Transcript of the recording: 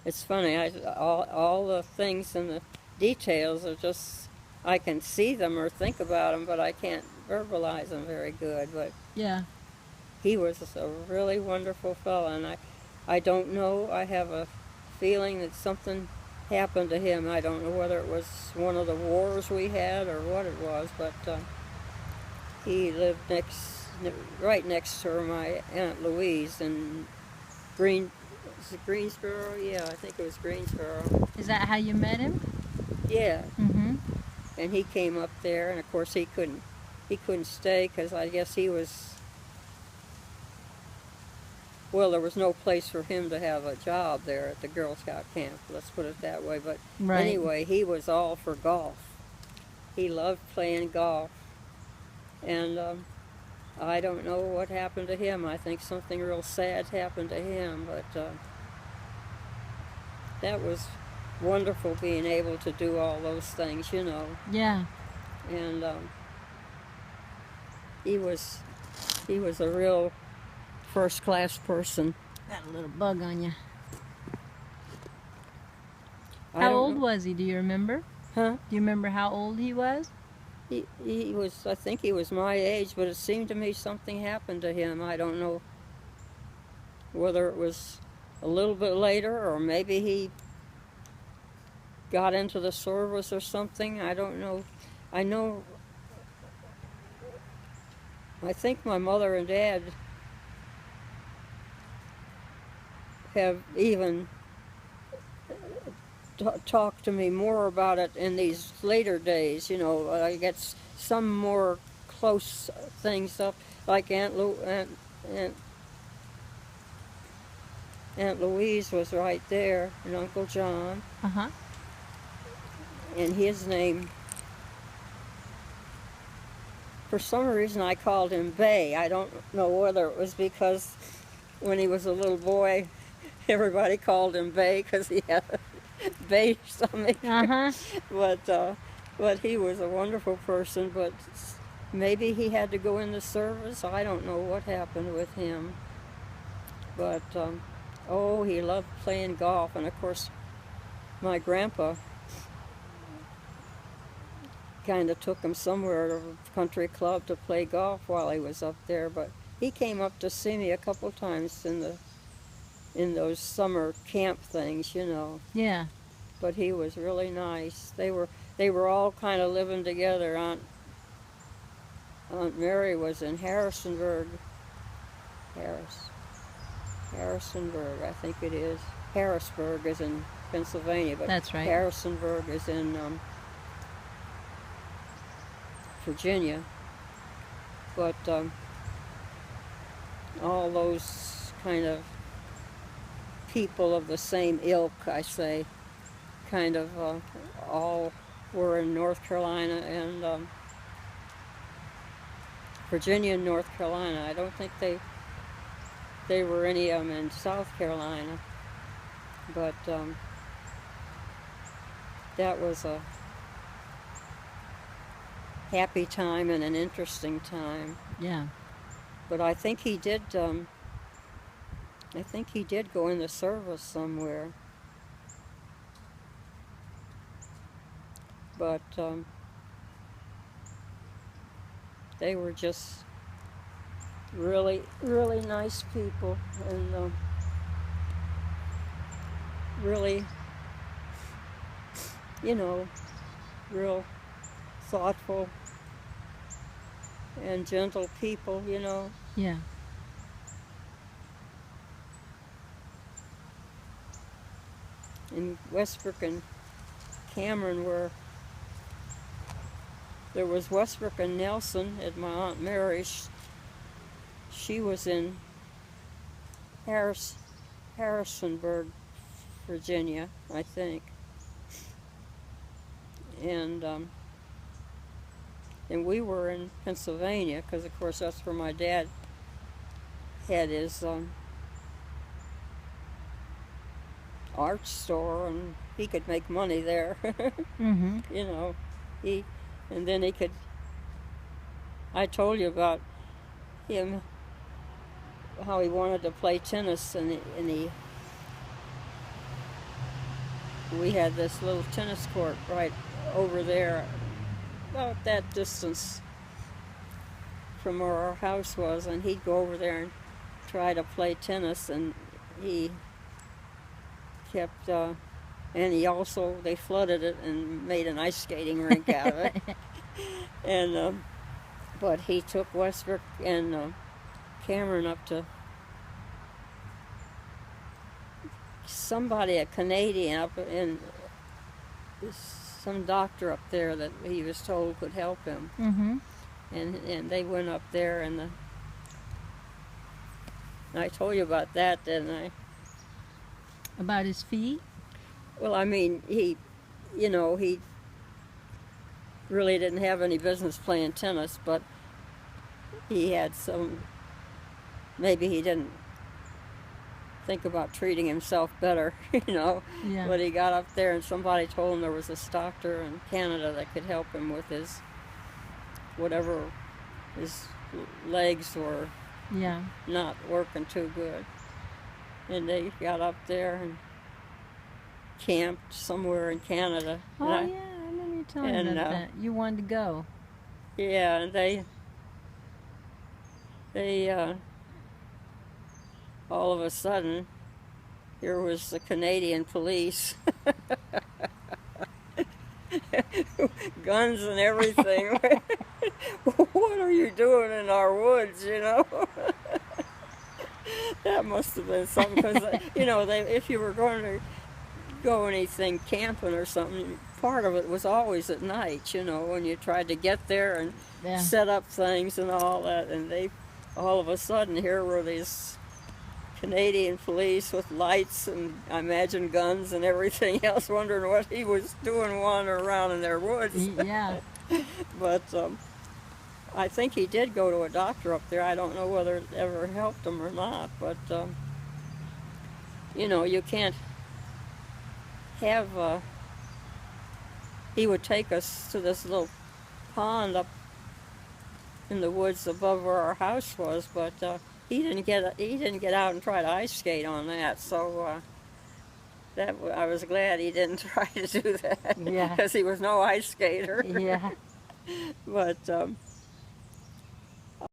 It's funny. All the things and the details are just I can see them or think about them, but I can't verbalize them very good. But Yeah. he was a really wonderful fellow, and I don't know. I have a feeling that something happened to him. I don't know whether it was one of the wars we had or what it was, but he lived right next to my Aunt Louise in Green. Is it Greensboro? Yeah, I think it was Greensboro. Is that how you met him? Yeah, Mm-hmm. and he came up there, and of course he couldn't stay because I guess he was, well, there was no place for him to have a job there at the Girl Scout camp. Let's put it that way. But Right. anyway, he was all for golf. He loved playing golf, and I don't know what happened to him. I think something real sad happened to him, but that was wonderful being able to do all those things, you know. Yeah. And he was a real first class person. Got a little bug on you. I How don't old know. was he? Do you remember? Huh? Do you remember how old he was? He was, I think he was my age, but it seemed to me something happened to him. I don't know whether it was a little bit later or maybe he got into the service or something. I don't know. I know, I think my mother and dad have even talked to me more about it in these later days. You know, I get some more close things up, like Aunt Aunt Louise was right there, and Uncle John, Uh-huh. and his name. For some reason, I called him Bay. I don't know whether it was because when he was a little boy, everybody called him Bay because he had a Bay stomach. Uh-huh. But he was a wonderful person. But maybe he had to go in the service. I don't know what happened with him. But oh, he loved playing golf, and of course, my grandpa kind of took him somewhere to a country club to play golf while he was up there. But he came up to see me a couple times in those summer camp things, you know. Yeah. But he was really nice. They were all kind of living together. Aunt Mary was in Harrisonburg. Harrisonburg, I think it is. Harrisburg is in Pennsylvania, but That's right. Harrisonburg is in Virginia. But all those kind of people of the same ilk, I say, kind of all were in North Carolina and Virginia and North Carolina. I don't think they were any of them in South Carolina, but that was a happy time and an interesting time. Yeah. But I think he did. I think he did go in the service somewhere. But they were just really, really nice people, and really, you know, real thoughtful and gentle people, you know. Yeah. In Westbrook and Cameron were, there was Westbrook and Nelson at my Aunt Mary's. She was in Harrisonburg, Virginia, I think. And we were in Pennsylvania because, of course, that's where my dad had his art store, and he could make money there. Mm-hmm. You know, and then he could. I told you about him, how he wanted to play tennis, and he we had this little tennis court right over there, about that distance from where our house was, and he'd go over there and try to play tennis, and he kept, and he also, they flooded it and made an ice skating rink out of it. And, but he took Westbrook and Cameron up to somebody, a Canadian up in, some doctor up there that he was told could help him. Mm-hmm. And they went up there, and I told you about that, didn't I? About his feet? Well, I mean, he really didn't have any business playing tennis, but he had maybe he didn't think about treating himself better, Yeah. But he got up there, and somebody told him there was this doctor in Canada that could help him with his, whatever, his legs were Yeah. not working too good. And they got up there and camped somewhere in Canada. Oh, And yeah, I remember you telling me and, about that. You wanted to go. Yeah, and they all of a sudden, here was the Canadian police, guns and everything. What are you doing in our woods, That must have been something, because, if you were going to go anything camping or something, part of it was always at night, when you tried to get there and Yeah. set up things and all that, and they, all of a sudden, here were these Canadian police with lights and, I imagine, guns and everything else, wondering what he was doing wandering around in their woods. Yeah. But I think he did go to a doctor up there. I don't know whether it ever helped him or not, but you can't have, he would take us to this little pond up in the woods above where our house was, but he didn't get out and try to ice skate on that, so I was glad he didn't try to do that. Yeah. Because he was no ice skater. Yeah. But